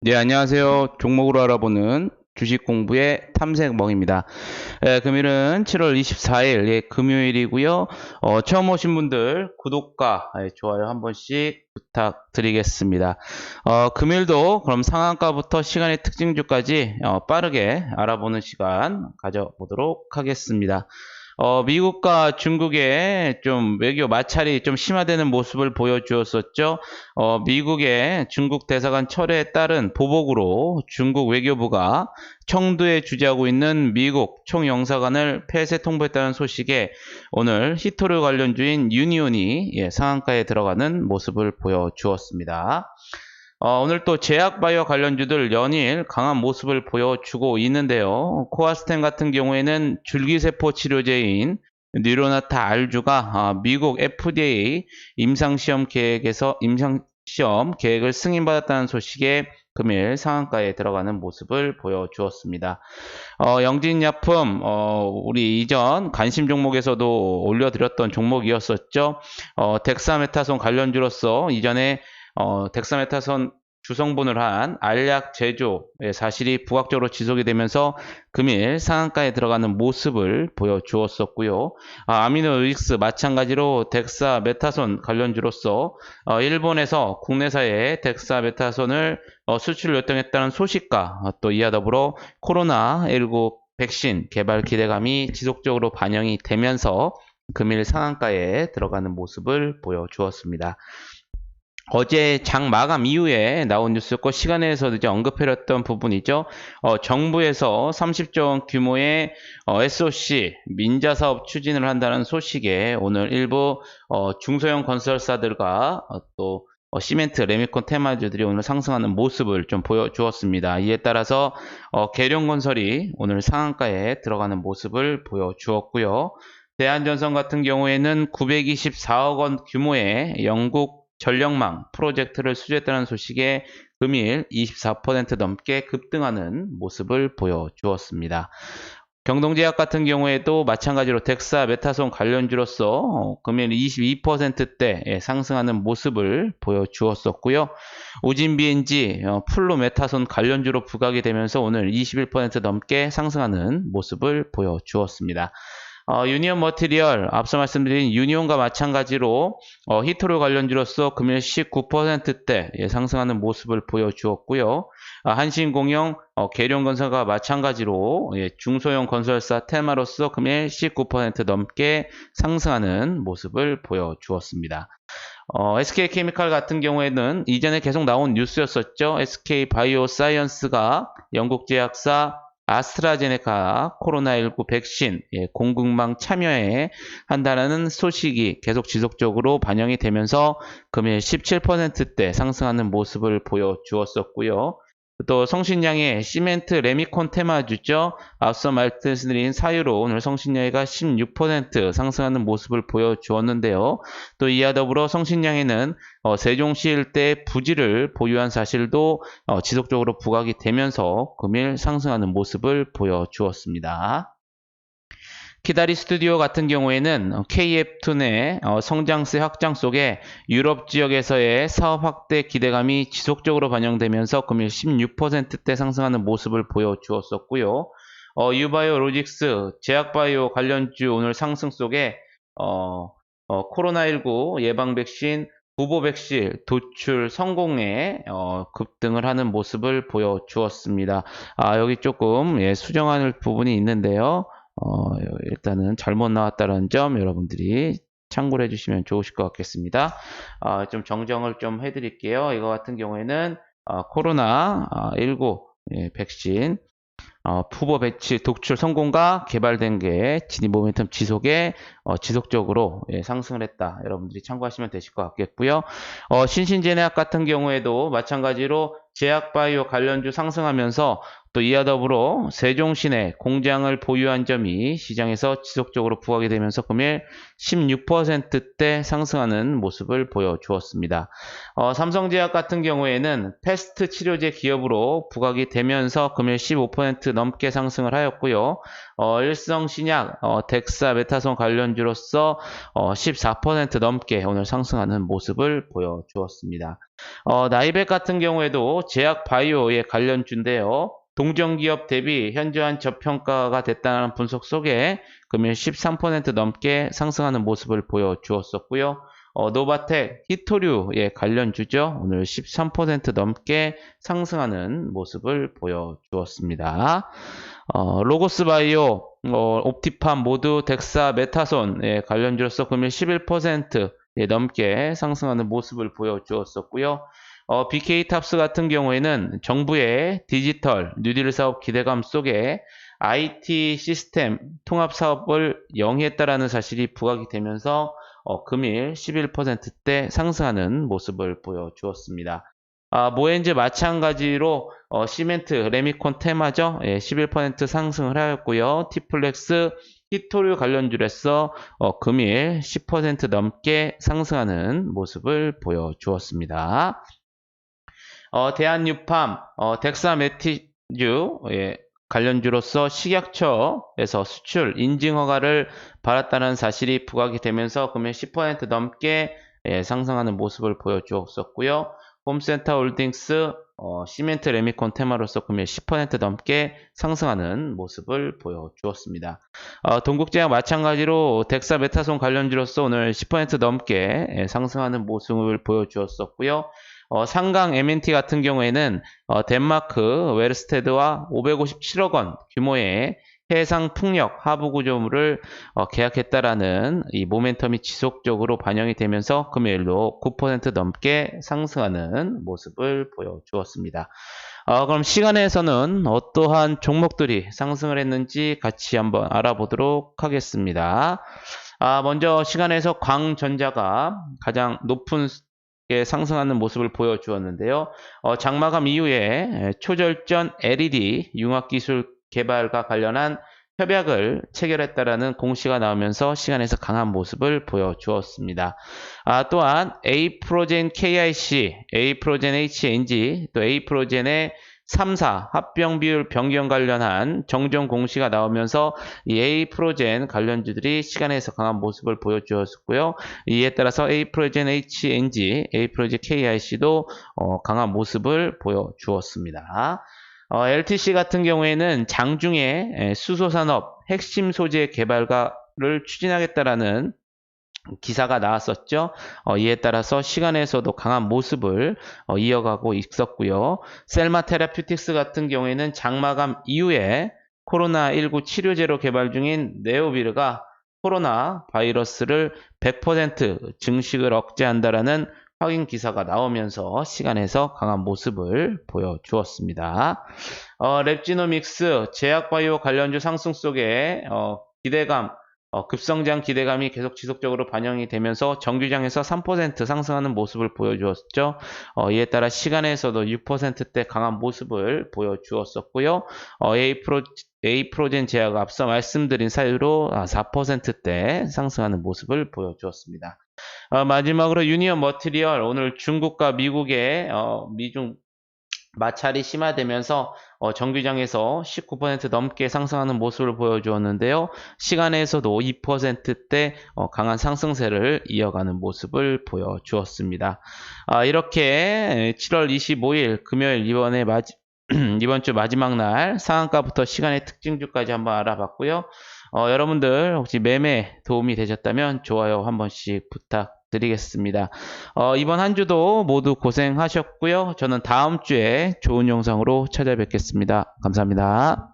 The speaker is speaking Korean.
네, 안녕하세요. 종목으로 알아보는 주식 공부의 탐색멍입니다. 금일은 7월 24일, 금요일이고요. 처음 오신 분들 구독과 좋아요 한 번씩 부탁드리겠습니다. 금일도 그럼 상한가부터 시간의 특징주까지 빠르게 알아보는 시간 가져보도록 하겠습니다. 미국과 중국의 좀 외교 마찰이 좀 심화되는 모습을 보여주었었죠. 미국의 중국 대사관 철회에 따른 보복으로 중국 외교부가 청두에 주재하고 있는 미국 총영사관을 폐쇄 통보했다는 소식에 오늘 히토류 관련주인 유니온이 상한가에 들어가는 모습을 보여주었습니다. 오늘 또 제약바이오 관련주들 연일 강한 모습을 보여주고 있는데요. 코아스텐 같은 경우에는 줄기세포 치료제인 뉴로나타 R주가 미국 FDA 임상시험 계획을 승인받았다는 소식에 금일 상한가에 들어가는 모습을 보여주었습니다. 영진약품 우리 이전 관심 종목에서도 올려드렸던 종목이었었죠. 덱사메타손 관련주로서 이전에 덱사메타손 주성분을 한 알약 제조의 사실이 부각적으로 지속이 되면서 금일 상한가에 들어가는 모습을 보여주었었고요. 아미노익스 마찬가지로 덱사메타손 관련주로서 일본에서 국내사에 덱사메타손을 수출 요청했다는 소식과 또 이와 더불어 코로나19 백신 개발 기대감이 지속적으로 반영이 되면서 금일 상한가에 들어가는 모습을 보여주었습니다. 어제 장 마감 이후에 나온 뉴스였고 시간에서도 이제 언급해렸던 부분이죠. 정부에서 30조 원 규모의 SOC 민자 사업 추진을 한다는 소식에 오늘 일부 중소형 건설사들과 또 시멘트, 레미콘 테마주들이 오늘 상승하는 모습을 좀 보여주었습니다. 이에 따라서 계룡건설이 오늘 상한가에 들어가는 모습을 보여주었고요. 대한전선 같은 경우에는 924억 원 규모의 영국 전력망 프로젝트를 수주했다는 소식에 금일 24% 넘게 급등하는 모습을 보여주었습니다. 경동제약 같은 경우에도 마찬가지로 덱사메타손 관련주로서 금일 22%대 상승하는 모습을 보여주었었고요. 우진BNG 플루메타손 관련주로 부각이 되면서 오늘 21% 넘게 상승하는 모습을 보여주었습니다. 유니온 머티리얼 앞서 말씀드린 유니온과 마찬가지로 히토류 관련주로서 금일 19%대 상승하는 모습을 보여주었고요. 한신공영, 계룡건설과 마찬가지로 중소형 건설사 테마로서 금일 19% 넘게 상승하는 모습을 보여주었습니다. SK케미칼 같은 경우에는 이전에 계속 나온 뉴스였었죠. SK바이오사이언스가 영국 제약사 아스트라제네카 코로나19 백신 공급망 참여에 한다는 소식이 계속 지속적으로 반영이 되면서 금일 17%대 상승하는 모습을 보여주었었고요. 또 성신양의 시멘트 레미콘 테마주죠. 앞서 말씀드린 사유로 오늘 성신양이가 16% 상승하는 모습을 보여주었는데요. 또 이와 더불어 성신양에는 세종시 일대 부지를 보유한 사실도 지속적으로 부각이 되면서 금일 상승하는 모습을 보여주었습니다. 키다리 스튜디오 같은 경우에는 KF2 내 성장세 확장 속에 유럽 지역에서의 사업 확대 기대감이 지속적으로 반영되면서 금일 16%대 상승하는 모습을 보여주었었고요. 유바이오 로직스, 제약바이오 관련주 오늘 상승 속에 코로나19 예방 백신 후보 백신 도출 성공에 급등을 하는 모습을 보여주었습니다. 여기 조금 수정할 부분이 있는데요. 일단은 잘못 나왔다는 점 여러분들이 참고를 해주시면 좋으실 것 같겠습니다. 좀 정정을 좀 해드릴게요. 이거 같은 경우에는 코로나19 백신 후보 배치 독출 성공과 개발된 게 진입 모멘텀 지속에 지속적으로 상승을 했다. 여러분들이 참고하시면 되실 것 같겠고요. 신신제약 같은 경우에도 마찬가지로 제약바이오 관련주 상승하면서 또 이와 더불어 세종시내 공장을 보유한 점이 시장에서 지속적으로 부각이 되면서 금일 16%대 상승하는 모습을 보여주었습니다. 삼성제약 같은 경우에는 패스트 치료제 기업으로 부각이 되면서 금일 15% 넘게 상승을 하였고요. 일성신약, 덱사메타손 관련주로서 14% 넘게 오늘 상승하는 모습을 보여주었습니다. 나이백 같은 경우에도 제약 바이오의 관련주인데요. 동종기업 대비 현저한 저평가가 됐다는 분석 속에 금일 13% 넘게 상승하는 모습을 보여주었었고요. 노바텍, 히토류의 관련주죠. 오늘 13% 넘게 상승하는 모습을 보여주었습니다. 로고스바이오, 옵티팜 모두 덱사메타손의 관련주로서 금일 11% 넘게 상승하는 모습을 보여주었었고요. BK탑스 같은 경우에는 정부의 디지털 뉴딜 사업 기대감 속에 IT 시스템 통합 사업을 영위했다라는 사실이 부각이 되면서 금일 11%대 상승하는 모습을 보여주었습니다. 모엔즈 마찬가지로 시멘트, 레미콘 테마죠. 11% 상승을 하였고요. 티플렉스, 히토류 관련주로서 금일 10% 넘게 상승하는 모습을 보여주었습니다. 대한유팜, 덱사메티주 관련주로서 식약처에서 수출 인증 허가를 받았다는 사실이 부각이 되면서 금일 10% 넘게 상승하는 모습을 보여주었었고요. 홈센터 홀딩스, 시멘트 레미콘 테마로서 금일 10% 넘게 상승하는 모습을 보여주었습니다. 동국제약 마찬가지로 덱사메타손 관련주로서 오늘 10% 넘게 상승하는 모습을 보여주었었고요. 상강 M&T 같은 경우에는 덴마크 웨르스테드와 557억 원 규모의 해상 풍력 하부 구조물을 계약했다라는 이 모멘텀이 지속적으로 반영이 되면서 금요일로 9% 넘게 상승하는 모습을 보여주었습니다. 그럼 시간에서는 어떠한 종목들이 상승을 했는지 같이 한번 알아보도록 하겠습니다. 먼저 시간에서 광전자가 가장 높은 상승하는 모습을 보여주었는데요. 장마감 이후에 초절전 LED 융합기술 개발과 관련한 협약을 체결했다라는 공시가 나오면서 시간에서 강한 모습을 보여주었습니다. 또한 A프로젠 KIC, A프로젠 HNG, 또 A프로젠의 3사 합병 비율 변경 관련한 정정 공시가 나오면서 이 A프로젠 관련주들이 시간에서 강한 모습을 보여주었고요. 이에 따라서 A프로젠 HNG, A프로젠 KIC도 강한 모습을 보여주었습니다. LTC 같은 경우에는 장중에 수소산업 핵심 소재 개발을 추진하겠다라는 기사가 나왔었죠. 이에 따라서 시간에서도 강한 모습을 이어가고 있었고요. 셀마 테라퓨틱스 같은 경우에는 장마감 이후에 코로나19 치료제로 개발 중인 네오비르가 코로나 바이러스를 100% 증식을 억제한다라는 확인 기사가 나오면서 시간에서 강한 모습을 보여주었습니다. 랩지노믹스 제약바이오 관련주 상승 속에 기대감, 급성장 기대감이 계속 지속적으로 반영이 되면서 정규장에서 3% 상승하는 모습을 보여주었죠. 이에 따라 시간에서도 6%대 강한 모습을 보여주었었고요. A프로젠 제약가 앞서 말씀드린 사유로 4%대 상승하는 모습을 보여주었습니다. 마지막으로 유니언 머티리얼 오늘 중국과 미국의 미중 마찰이 심화되면서 정규장에서 19% 넘게 상승하는 모습을 보여주었는데요. 시간에서도 2%대 강한 상승세를 이어가는 모습을 보여주었습니다. 이렇게 7월 25일 금요일 이번 주 마지막 날 상한가부터 시간의 특징주까지 한번 알아봤고요. 여러분들 혹시 매매 도움이 되셨다면 좋아요 한 번씩 부탁드리겠습니다. 이번 한 주도 모두 고생하셨고요. 저는 다음 주에 좋은 영상으로 찾아뵙겠습니다. 감사합니다.